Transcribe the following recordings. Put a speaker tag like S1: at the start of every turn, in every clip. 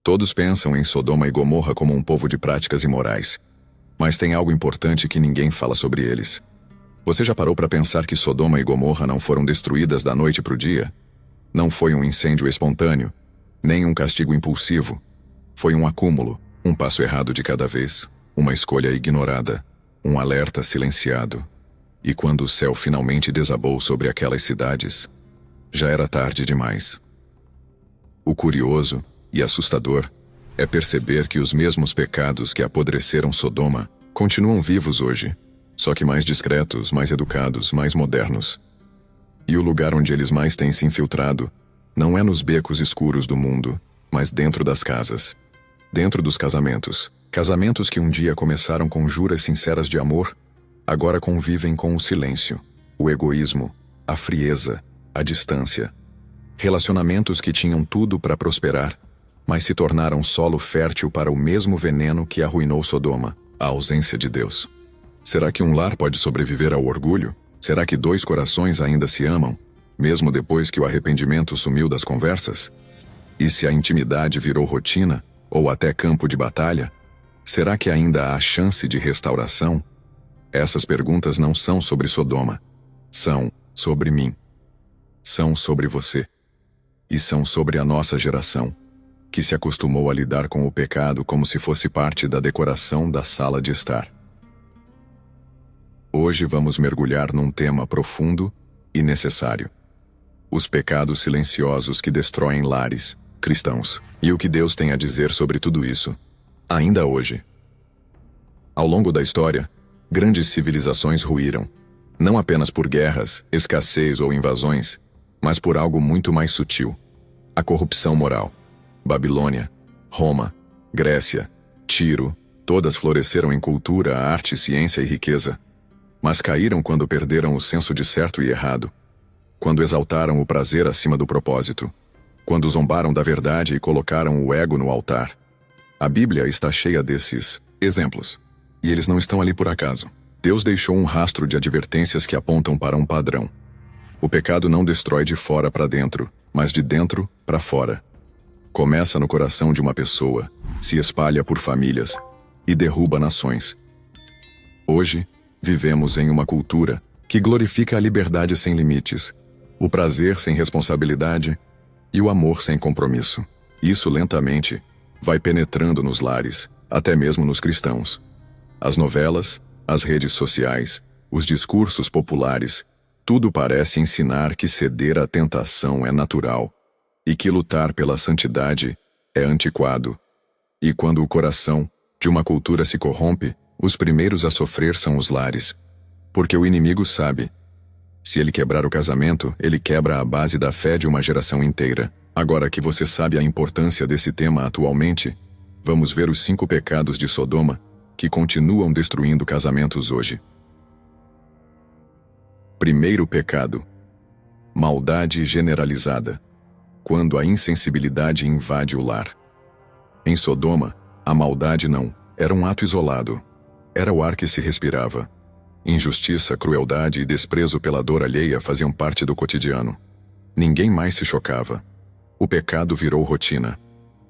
S1: Todos pensam em Sodoma e Gomorra como um povo de práticas imorais. Mas tem algo importante que ninguém fala sobre eles. Você já parou para pensar que Sodoma e Gomorra não foram destruídas da noite para o dia? Não foi um incêndio espontâneo, nem um castigo impulsivo. Foi um acúmulo, um passo errado de cada vez, uma escolha ignorada, um alerta silenciado. E quando o céu finalmente desabou sobre aquelas cidades, já era tarde demais. O curioso e assustador é perceber que os mesmos pecados que apodreceram Sodoma continuam vivos hoje, só que mais discretos, mais educados, mais modernos. E o lugar onde eles mais têm se infiltrado não é nos becos escuros do mundo, mas dentro das casas, dentro dos casamentos. Casamentos que um dia começaram com juras sinceras de amor, agora convivem com o silêncio, o egoísmo, a frieza, a distância. Relacionamentos que tinham tudo para prosperar, mas se tornaram solo fértil para o mesmo veneno que arruinou Sodoma, a ausência de Deus. Será que um lar pode sobreviver ao orgulho? Será que dois corações ainda se amam, mesmo depois que o arrependimento sumiu das conversas? E se a intimidade virou rotina, ou até campo de batalha, será que ainda há chance de restauração? Essas perguntas não são sobre Sodoma. São sobre mim. São sobre você. E são sobre a nossa geração, que se acostumou a lidar com o pecado como se fosse parte da decoração da sala de estar. Hoje vamos mergulhar num tema profundo e necessário: os pecados silenciosos que destroem lares cristãos, e o que Deus tem a dizer sobre tudo isso, ainda hoje. Ao longo da história, grandes civilizações ruíram, não apenas por guerras, escassez ou invasões, mas por algo muito mais sutil: a corrupção moral. Babilônia, Roma, Grécia, Tiro, todas floresceram em cultura, arte, ciência e riqueza, mas caíram quando perderam o senso de certo e errado, quando exaltaram o prazer acima do propósito, quando zombaram da verdade e colocaram o ego no altar. A Bíblia está cheia desses exemplos, e eles não estão ali por acaso. Deus deixou um rastro de advertências que apontam para um padrão. O pecado não destrói de fora para dentro, mas de dentro para fora. Começa no coração de uma pessoa, se espalha por famílias e derruba nações. Hoje, vivemos em uma cultura que glorifica a liberdade sem limites, o prazer sem responsabilidade e o amor sem compromisso. Isso lentamente vai penetrando nos lares, até mesmo nos cristãos. As novelas, as redes sociais, os discursos populares, tudo parece ensinar que ceder à tentação é natural e que lutar pela santidade é antiquado. E quando o coração de uma cultura se corrompe, os primeiros a sofrer são os lares. Porque o inimigo sabe: se ele quebrar o casamento, ele quebra a base da fé de uma geração inteira. Agora que você sabe a importância desse tema atualmente, vamos ver os 5 pecados de Sodoma que continuam destruindo casamentos hoje. Primeiro pecado: maldade generalizada. Quando a insensibilidade invade o lar. Em Sodoma, a maldade não era um ato isolado. Era o ar que se respirava. Injustiça, crueldade e desprezo pela dor alheia faziam parte do cotidiano. Ninguém mais se chocava. O pecado virou rotina.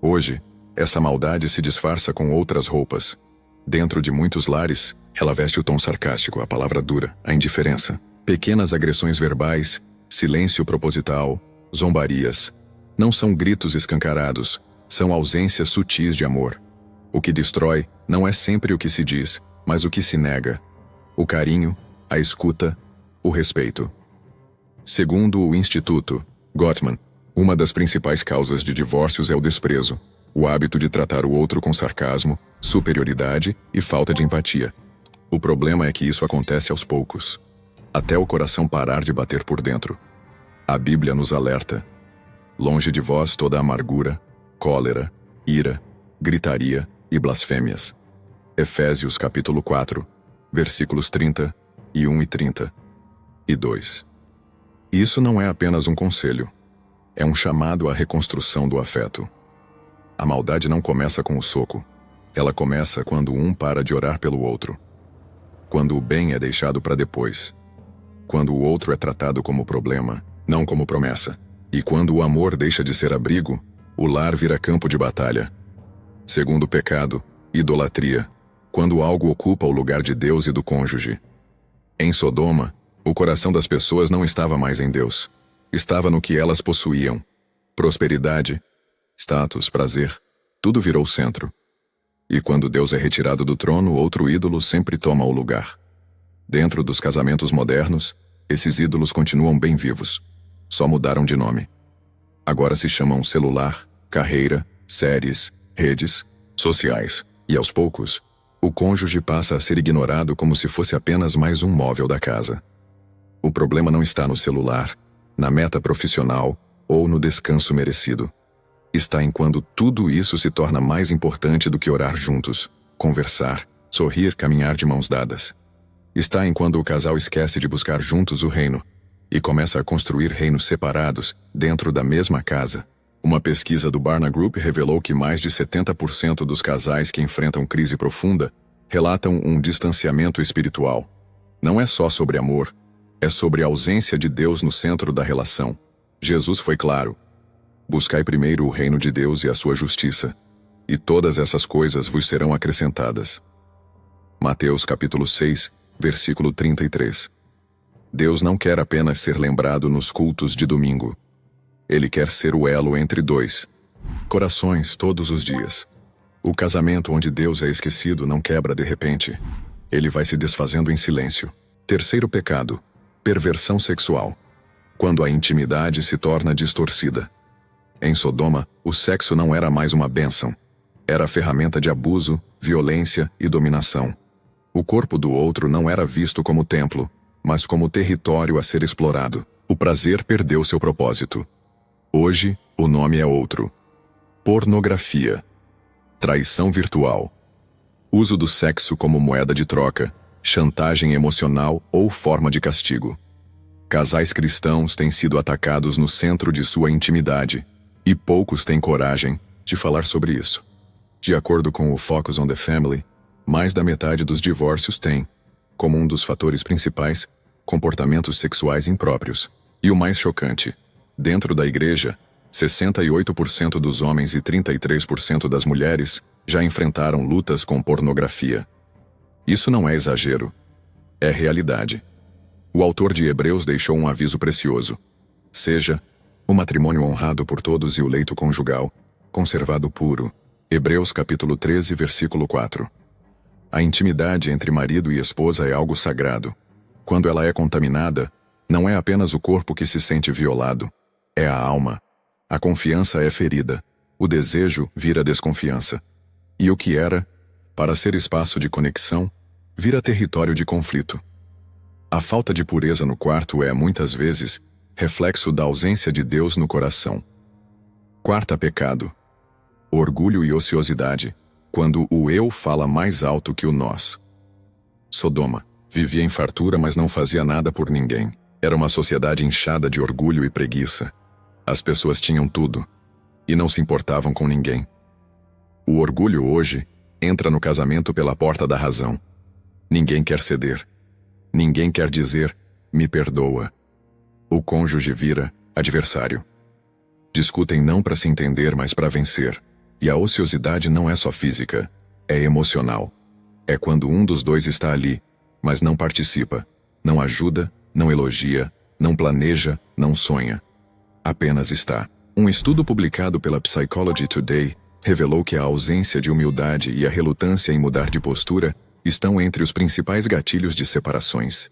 S1: Hoje, essa maldade se disfarça com outras roupas. Dentro de muitos lares, ela veste o tom sarcástico, a palavra dura, a indiferença. Pequenas agressões verbais, silêncio proposital, zombarias. Não são gritos escancarados, são ausências sutis de amor. O que destrói não é sempre o que se diz, mas o que se nega. O carinho, a escuta, o respeito. Segundo o Instituto Gottman, uma das principais causas de divórcios é o desprezo, o hábito de tratar o outro com sarcasmo, superioridade e falta de empatia. O problema é que isso acontece aos poucos, até o coração parar de bater por dentro. A Bíblia nos alerta: longe de vós toda amargura, cólera, ira, gritaria e blasfêmias. Efésios capítulo 4, versículos 31 e 32. Isso não é apenas um conselho, é um chamado à reconstrução do afeto. A maldade não começa com o soco, ela começa quando um para de orar pelo outro. Quando o bem é deixado para depois. Quando o outro é tratado como problema, não como promessa. E quando o amor deixa de ser abrigo, o lar vira campo de batalha. Segundo pecado, idolatria, quando algo ocupa o lugar de Deus e do cônjuge. Em Sodoma, o coração das pessoas não estava mais em Deus. Estava no que elas possuíam. Prosperidade, status, prazer, tudo virou centro. E quando Deus é retirado do trono, outro ídolo sempre toma o lugar. Dentro dos casamentos modernos, esses ídolos continuam bem vivos. Só mudaram de nome. Agora se chamam celular, carreira, séries, redes sociais. E aos poucos, o cônjuge passa a ser ignorado como se fosse apenas mais um móvel da casa. O problema não está no celular, na meta profissional ou no descanso merecido. Está em quando tudo isso se torna mais importante do que orar juntos, conversar, sorrir, caminhar de mãos dadas. Está em quando o casal esquece de buscar juntos o reino e começa a construir reinos separados dentro da mesma casa. Uma pesquisa do Barna Group revelou que mais de 70% dos casais que enfrentam crise profunda relatam um distanciamento espiritual. Não é só sobre amor, é sobre a ausência de Deus no centro da relação. Jesus foi claro: buscai primeiro o reino de Deus e a sua justiça, e todas essas coisas vos serão acrescentadas. Mateus capítulo 6, versículo 33. Deus não quer apenas ser lembrado nos cultos de domingo. Ele quer ser o elo entre dois corações todos os dias. O casamento onde Deus é esquecido não quebra de repente. Ele vai se desfazendo em silêncio. Terceiro pecado: perversão sexual. Quando a intimidade se torna distorcida. Em Sodoma, o sexo não era mais uma bênção. Era ferramenta de abuso, violência e dominação. O corpo do outro não era visto como templo, mas como território a ser explorado. O prazer perdeu seu propósito. Hoje, o nome é outro: pornografia. Traição virtual. Uso do sexo como moeda de troca, chantagem emocional ou forma de castigo. Casais cristãos têm sido atacados no centro de sua intimidade, e poucos têm coragem de falar sobre isso. De acordo com o Focus on the Family, mais da metade dos divórcios tem, como um dos fatores principais, comportamentos sexuais impróprios. E o mais chocante: dentro da igreja, 68% dos homens e 33% das mulheres já enfrentaram lutas com pornografia. Isso não é exagero. É realidade. O autor de Hebreus deixou um aviso precioso: seja o matrimônio honrado por todos e o leito conjugal conservado puro. Hebreus capítulo 13, versículo 4. A intimidade entre marido e esposa é algo sagrado. Quando ela é contaminada, não é apenas o corpo que se sente violado, é a alma. A confiança é ferida, o desejo vira desconfiança. E o que era, para ser espaço de conexão, vira território de conflito. A falta de pureza no quarto é, muitas vezes, reflexo da ausência de Deus no coração. Quarto pecado: orgulho e ociosidade, quando o eu fala mais alto que o nós. Sodoma vivia em fartura, mas não fazia nada por ninguém. Era uma sociedade inchada de orgulho e preguiça. As pessoas tinham tudo e não se importavam com ninguém. O orgulho hoje entra no casamento pela porta da razão. Ninguém quer ceder. Ninguém quer dizer, me perdoa. O cônjuge vira adversário. Discutem não para se entender, mas para vencer. E a ociosidade não é só física, é emocional. É quando um dos dois está ali, mas não participa, não ajuda, não elogia, não planeja, não sonha. Apenas está. Um estudo publicado pela Psychology Today revelou que a ausência de humildade e a relutância em mudar de postura estão entre os principais gatilhos de separações.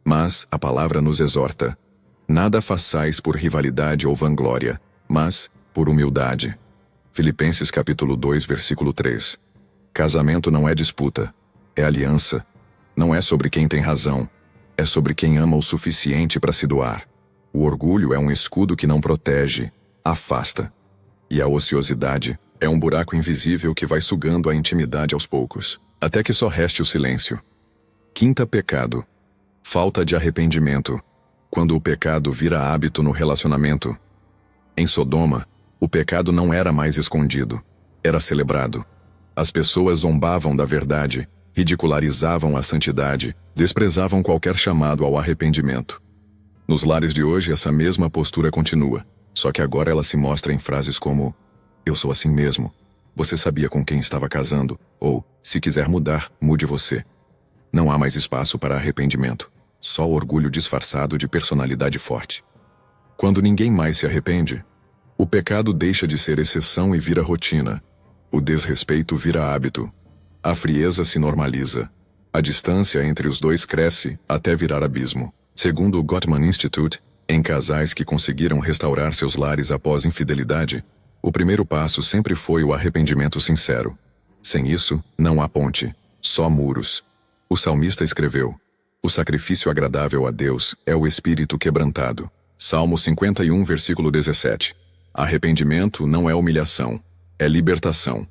S1: Mas a palavra nos exorta: nada façais por rivalidade ou vanglória, mas por humildade. Filipenses capítulo 2, versículo 3. Casamento não é disputa, é aliança. Não é sobre quem tem razão, é sobre quem ama o suficiente para se doar. O orgulho é um escudo que não protege, afasta. E a ociosidade é um buraco invisível que vai sugando a intimidade aos poucos, até que só reste o silêncio. Quinto pecado: falta de arrependimento, quando o pecado vira hábito no relacionamento. Em Sodoma, o pecado não era mais escondido, era celebrado. As pessoas zombavam da verdade, ridicularizavam a santidade, desprezavam qualquer chamado ao arrependimento. Nos lares de hoje, essa mesma postura continua, só que agora ela se mostra em frases como: eu sou assim mesmo, Você sabia com quem estava casando, ou, se quiser mudar, mude você. Não há mais espaço para arrependimento, só orgulho disfarçado de personalidade forte. Quando ninguém mais se arrepende, o pecado deixa de ser exceção e vira rotina. O desrespeito vira hábito. A frieza se normaliza. A distância entre os dois cresce até virar abismo. Segundo o Gottman Institute, em casais que conseguiram restaurar seus lares após infidelidade, o primeiro passo sempre foi o arrependimento sincero. Sem isso, não há ponte, só muros. O salmista escreveu: "O sacrifício agradável a Deus é o espírito quebrantado." Salmo 51, versículo 17. Arrependimento não é humilhação, é libertação.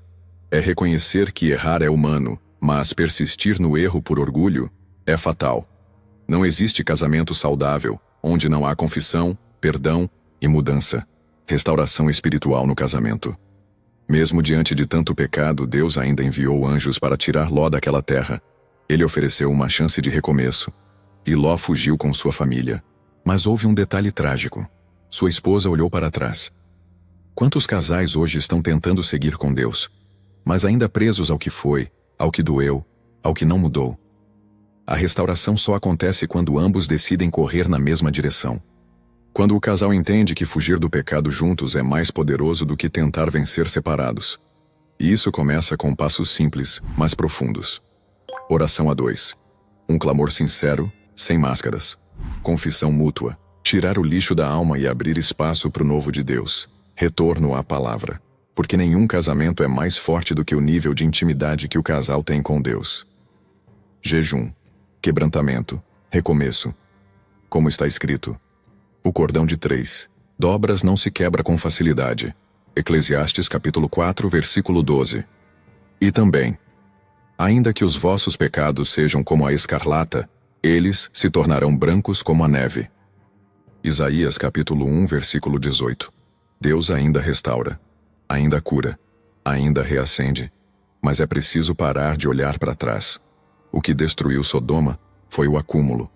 S1: É reconhecer que errar é humano, mas persistir no erro por orgulho é fatal. Não existe casamento saudável onde não há confissão, perdão e mudança. Restauração espiritual no casamento. Mesmo diante de tanto pecado, Deus ainda enviou anjos para tirar Ló daquela terra. Ele ofereceu uma chance de recomeço. E Ló fugiu com sua família. Mas houve um detalhe trágico. Sua esposa olhou para trás. Quantos casais hoje estão tentando seguir com Deus, mas ainda presos ao que foi, ao que doeu, ao que não mudou? A restauração só acontece quando ambos decidem correr na mesma direção. Quando o casal entende que fugir do pecado juntos é mais poderoso do que tentar vencer separados. E isso começa com passos simples, mas profundos. Oração a dois. Um clamor sincero, sem máscaras. Confissão mútua. Tirar o lixo da alma e abrir espaço para o novo de Deus. Retorno à palavra. Porque nenhum casamento é mais forte do que o nível de intimidade que o casal tem com Deus. Jejum. Quebrantamento. Recomeço. Como está escrito: o cordão de 3 dobras não se quebra com facilidade. Eclesiastes capítulo 4, versículo 12. E também: ainda que os vossos pecados sejam como a escarlata, eles se tornarão brancos como a neve. Isaías capítulo 1, versículo 18. Deus ainda restaura, ainda cura, ainda reacende, mas é preciso parar de olhar para trás. O que destruiu Sodoma foi o acúmulo,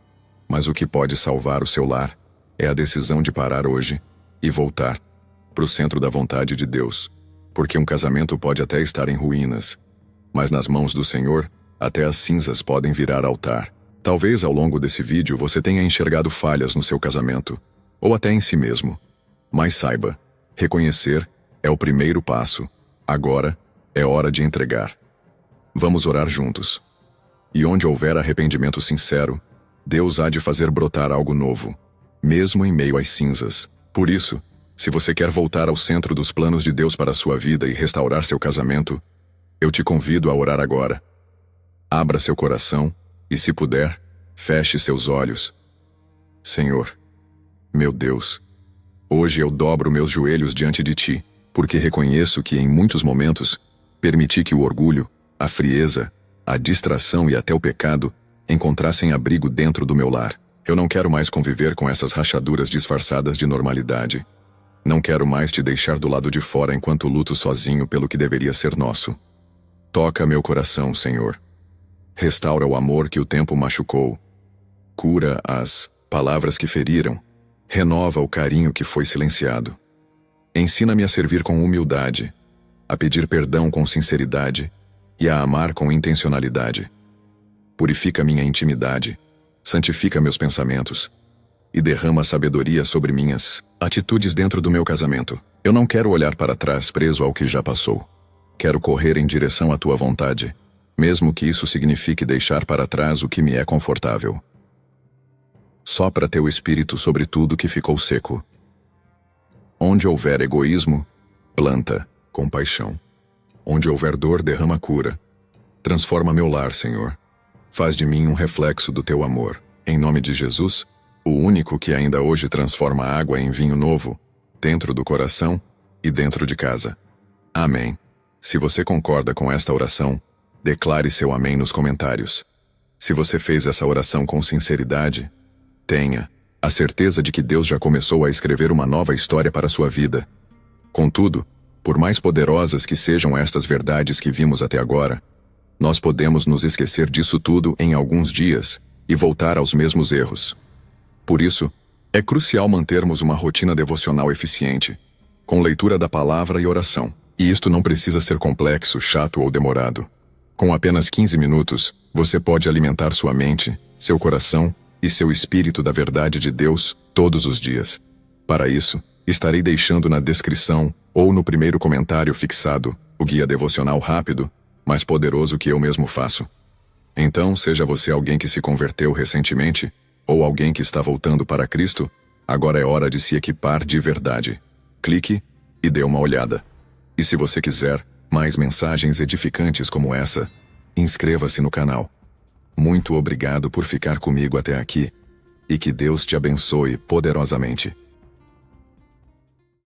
S1: mas o que pode salvar o seu lar é a decisão de parar hoje e voltar para o centro da vontade de Deus, porque um casamento pode até estar em ruínas, mas nas mãos do Senhor, até as cinzas podem virar altar. Talvez ao longo desse vídeo você tenha enxergado falhas no seu casamento, ou até em si mesmo. Mas saiba, reconhecer é o primeiro passo. Agora é hora de entregar. Vamos orar juntos. E onde houver arrependimento sincero, Deus há de fazer brotar algo novo, mesmo em meio às cinzas. Por isso, se você quer voltar ao centro dos planos de Deus para a sua vida e restaurar seu casamento, eu te convido a orar agora. Abra seu coração e, se puder, feche seus olhos. Senhor, meu Deus, hoje eu dobro meus joelhos diante de Ti, porque reconheço que em muitos momentos permiti que o orgulho, a frieza, a distração e até o pecado encontrassem abrigo dentro do meu lar. Eu não quero mais conviver com essas rachaduras disfarçadas de normalidade. Não quero mais te deixar do lado de fora enquanto luto sozinho pelo que deveria ser nosso. Toca meu coração, Senhor. Restaura o amor que o tempo machucou. Cura as palavras que feriram. Renova o carinho que foi silenciado. Ensina-me a servir com humildade, a pedir perdão com sinceridade e a amar com intencionalidade. Purifica minha intimidade, santifica meus pensamentos e derrama sabedoria sobre minhas atitudes dentro do meu casamento. Eu não quero olhar para trás preso ao que já passou. Quero correr em direção à tua vontade, mesmo que isso signifique deixar para trás o que me é confortável. Sopra teu espírito sobre tudo que ficou seco. Onde houver egoísmo, planta compaixão. Onde houver dor, derrama cura. Transforma meu lar, Senhor. Faz de mim um reflexo do teu amor. Em nome de Jesus, o único que ainda hoje transforma água em vinho novo, dentro do coração e dentro de casa. Amém. Se você concorda com esta oração, declare seu amém nos comentários. Se você fez essa oração com sinceridade, tenha a certeza de que Deus já começou a escrever uma nova história para a sua vida. Contudo, por mais poderosas que sejam estas verdades que vimos até agora, nós podemos nos esquecer disso tudo em alguns dias e voltar aos mesmos erros. Por isso, é crucial mantermos uma rotina devocional eficiente, com leitura da palavra e oração. E isto não precisa ser complexo, chato ou demorado. Com apenas 15 minutos, você pode alimentar sua mente, seu coração e seu espírito da verdade de Deus todos os dias. Para isso, estarei deixando na descrição ou no primeiro comentário fixado o guia devocional rápido, mais poderoso que eu mesmo faço. Então, seja você alguém que se converteu recentemente ou alguém que está voltando para Cristo, agora é hora de se equipar de verdade. Clique e dê uma olhada. E se você quiser mais mensagens edificantes como essa, inscreva-se no canal. Muito obrigado por ficar comigo até aqui e que Deus te abençoe poderosamente.